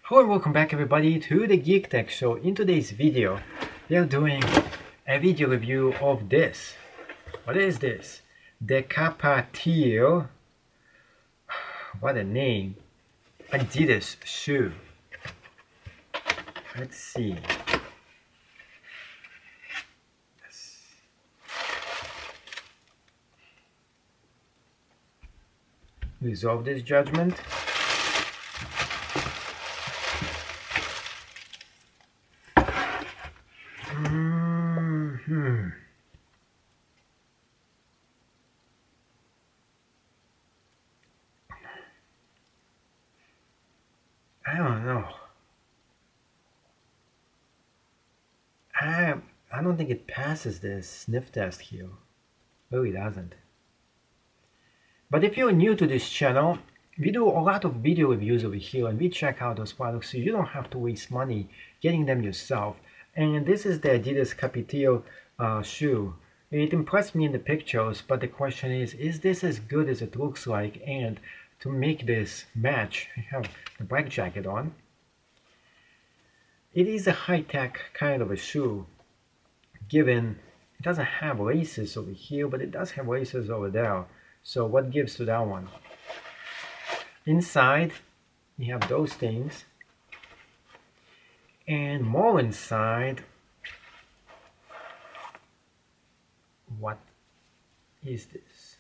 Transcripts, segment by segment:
Hello and welcome back everybody to the Geek Tech Show. In today's video, we are doing a video review of this. What is this? The Kaptir, what a name, adidas shoe. Let's see. Resolve this judgment. I don't know. I don't think it passes this sniff test here. Really doesn't. But if you're new to this channel, we do a lot of video reviews over here and we check out those products so you don't have to waste money getting them yourself. And this is the adidas Kaptir shoe. It impressed me in the pictures, but the question is this as good as it looks like? And to make this match, I have the black jacket on. It is a high-tech kind of a shoe, given it doesn't have laces over here, but it does have laces over there. So what gives to that one? Inside, you have those things. And more inside, what is this?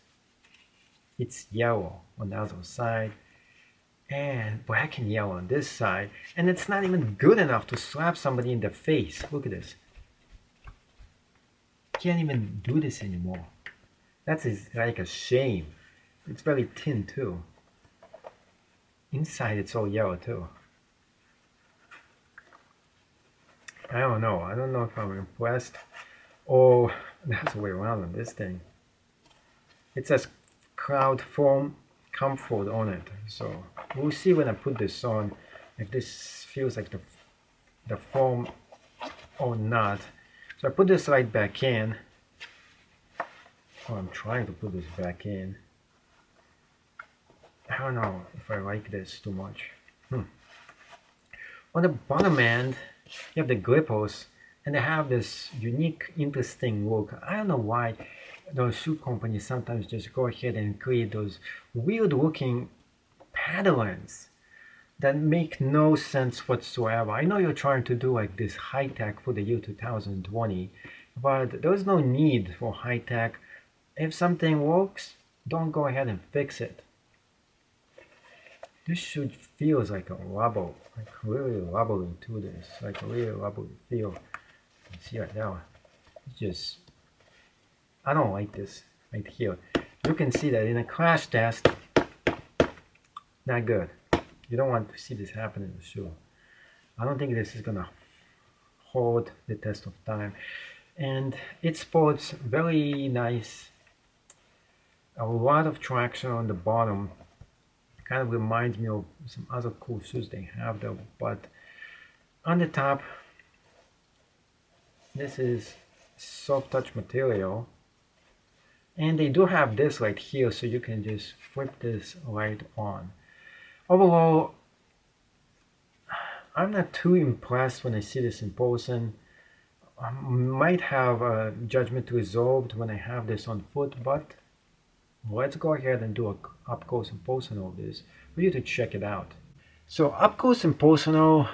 It's yellow on the other side and black and yellow on this side, and it's not even good enough to slap somebody in the face. Look at this. Can't even do this anymore. That is like a shame. It's very thin too. Inside it's all yellow too. I don't know. I don't know if I'm impressed. Oh, that's the way around on this thing. It says Cloud Foam Comfort on it. So we'll see when I put this on if this feels like the foam or not. So I put this right back in. Oh, I'm trying to put this back in. I don't know if I like this too much. On the bottom end, you have the grippers, and they have this unique, interesting look. I don't know why those shoe companies sometimes just go ahead and create those weird-looking patterns that make no sense whatsoever. I know you're trying to do like this high-tech for the year 2020, but there's no need for high-tech. If something works, don't go ahead and fix it. This shoe feels like a rubber, like really rubbery to this, like a really rubbery feel. You can see right now, it's just, I don't like this right here. You can see that in a crash test, not good. You don't want to see this happen in the shoe. I don't think this is gonna hold the test of time. And it sports very nice, a lot of traction on the bottom. Kind of reminds me of some other cool shoes they have though, but on the top, this is soft touch material, and they do have this right here, so you can just flip this right on. Overall, I'm not too impressed when I see this in person. I might have a judgment resolved when I have this on foot, but let's go ahead and do a up close and personal of this for you to check it out. So up close and personal,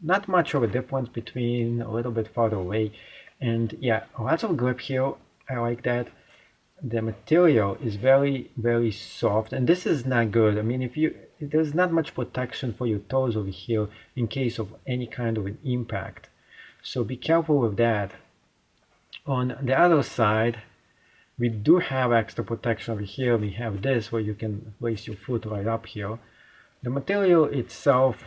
not much of a difference between a little bit farther away, and yeah, lots of grip here. I like that. The material is very, very soft, and this is not good. I mean, if there's not much protection for your toes over here in case of any kind of an impact, so be careful with that. On the other side, we do have extra protection over here. We have this where you can place your foot right up here. The material itself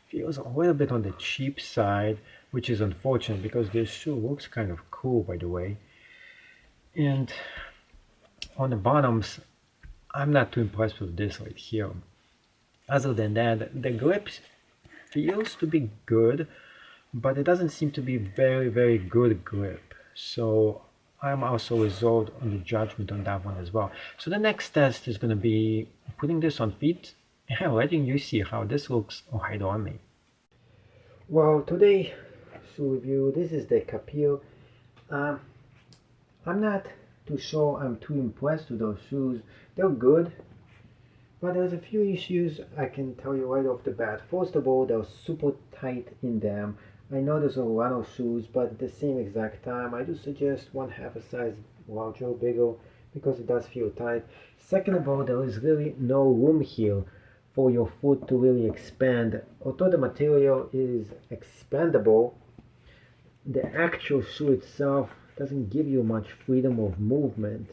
feels a little bit on the cheap side, which is unfortunate because this shoe looks kind of cool, by the way. And on the bottoms, I'm not too impressed with this right here. Other than that, the grip feels to be good, but it doesn't seem to be very, very good grip. So I'm also resolved on the judgment on that one as well. So the next test is going to be putting this on feet Yeah, letting you see how this looks right on me. Well, today shoe review. This is the Kaptir. Um, I'm not too sure I'm too impressed with those shoes. They're good, but there's a few issues I can tell you right off the bat. First of all, they're super tight in them. I know there's a lot of shoes, but at the same exact time, I do suggest one half a size larger or bigger because it does feel tight. Second of all, there is really no room here for your foot to really expand. Although the material is expandable, the actual shoe itself doesn't give you much freedom of movement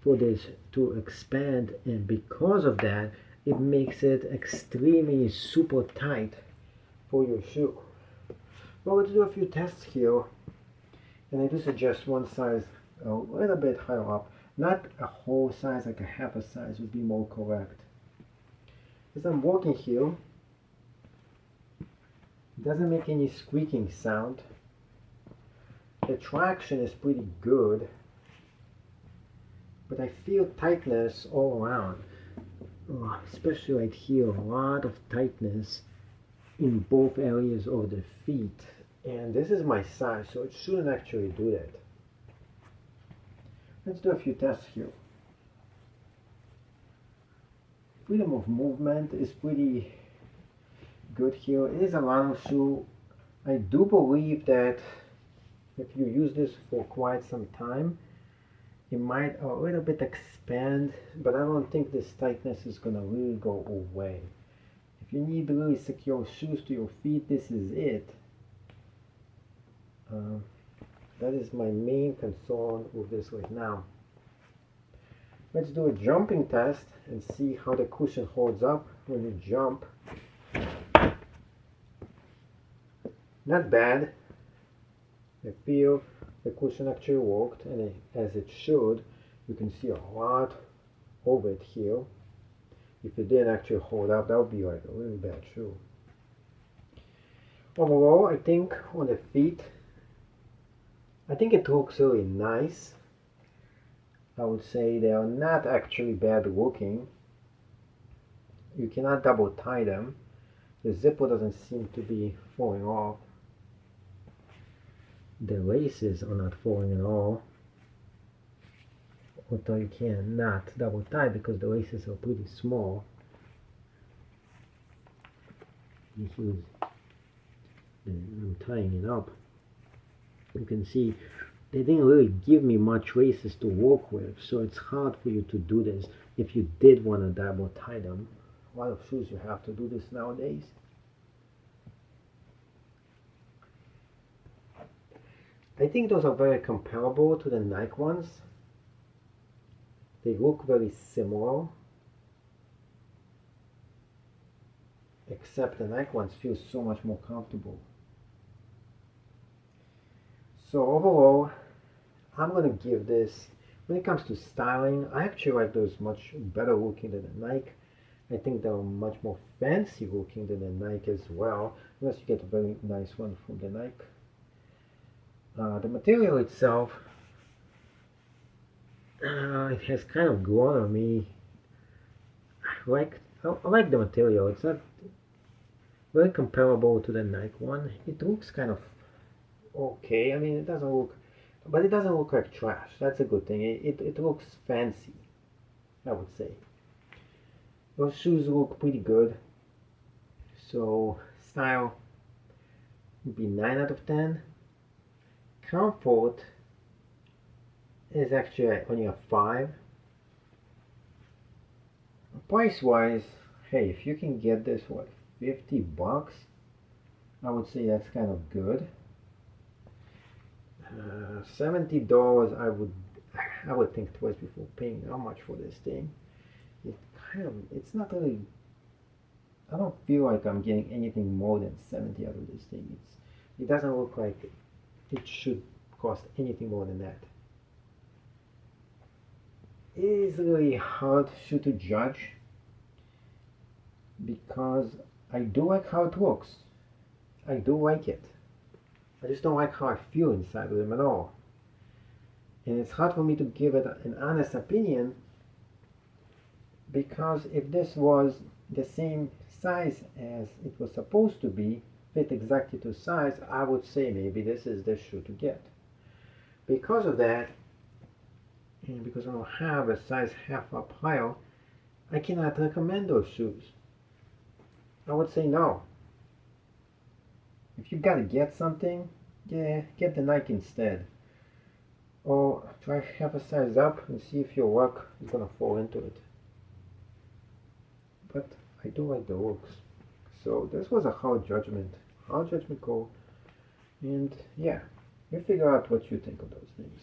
for this to expand, and because of that it makes it extremely super tight for your shoe. Well, let's do a few tests here, and I do suggest one size a little bit higher up, not a whole size, like a half a size would be more correct. As I'm walking here, it doesn't make any squeaking sound. The traction is pretty good, but I feel tightness all around. Especially right here, a lot of tightness in both areas of the feet. And this is my size, so it shouldn't actually do that. Let's do a few tests here. Freedom of movement is pretty good here. It is a Lano shoe. I do believe that if you use this for quite some time, it might a little bit expand, but I don't think this tightness is gonna really go away. If you need really secure shoes to your feet, this is it. That is my main concern with this right now. Let's do a jumping test and see how the cushion holds up when you jump. Not bad. I feel the cushion actually worked, and as it should. You can see a lot of it here. If it didn't actually hold up, that would be like a really bad shoe. Overall, I think on the feet, I think it looks really nice. I would say they are not actually bad looking. You cannot double tie them. The zipper doesn't seem to be falling off. The laces are not falling at all. Although you cannot double tie because the laces are pretty small. I'm tying it up. You can see they didn't really give me much laces to work with, so it's hard for you to do this if you did want to double tie them. A lot of shoes you have to do this nowadays. I think those are very comparable to the Nike ones. They look very similar, except the Nike ones feel so much more comfortable. So overall, I'm going to give this, when it comes to styling, I actually like those much better looking than the Nike. I think they're much more fancy looking than the Nike as well, unless you get a very nice one from the Nike. The material itself, it has kind of grown on me. I like the material. It's not very comparable to the Nike one. It looks kind of okay. I mean, it doesn't look, but it doesn't look like trash. That's a good thing. It looks fancy, I would say. Those shoes look pretty good. So style would be 9 out of 10. Comfort is actually only a 5. Price wise, hey, if you can get this for $50, I would say that's kind of good. $70, I would think twice before paying that much for this thing. It's not really, I don't feel like I'm getting anything more than 70 out of this thing. It doesn't look like it should cost anything more than that. It is really hard shoe to judge because I do like how it looks. I do like it. I just don't like how I feel inside of them at all. And it's hard for me to give it an honest opinion because if this was the same size as it was supposed to be, fit exactly to size, I would say maybe this is the shoe to get. Because of that, and because I don't have a size half up higher, I cannot recommend those shoes. I would say no. If you gotta get something, yeah, get the Nike instead. Or try half a size up and see if your work is gonna fall into it. But I do like the looks. So this was a hard judgment call. And yeah, you figure out what you think of those things.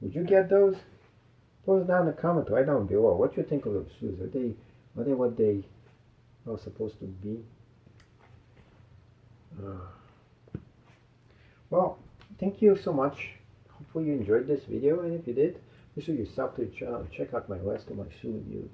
Would you get those? Post down in the comment right down below. What you think of those shoes? Are they what they are supposed to be? Well, thank you so much. Hopefully you enjoyed this video, and if you did, be sure you sub to the channel and check out my rest of my shoe reviews.